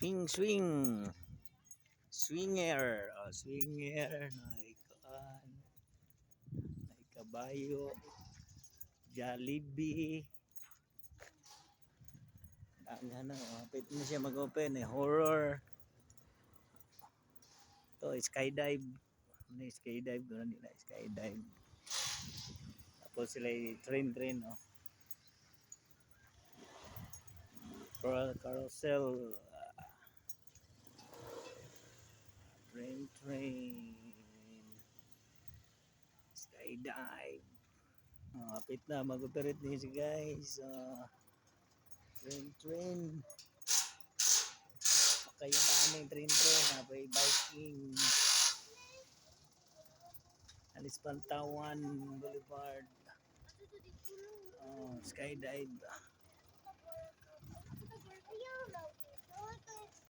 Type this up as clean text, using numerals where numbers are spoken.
Swing. Swinger. Oh, swinger. Naikaan. Naikabayo. Jollibee. Ano, pwede na siya mag-open eh. Horror. Ito, skydive. Ano yung skydive? Doon nila skydive. Tapos sila train, oh. Carousel. Train. Skydive. Kapit na, mag-operate niya si guys. Train. Okay, yung aming train. May biking. Alis Pantawan Boulevard. Skydive.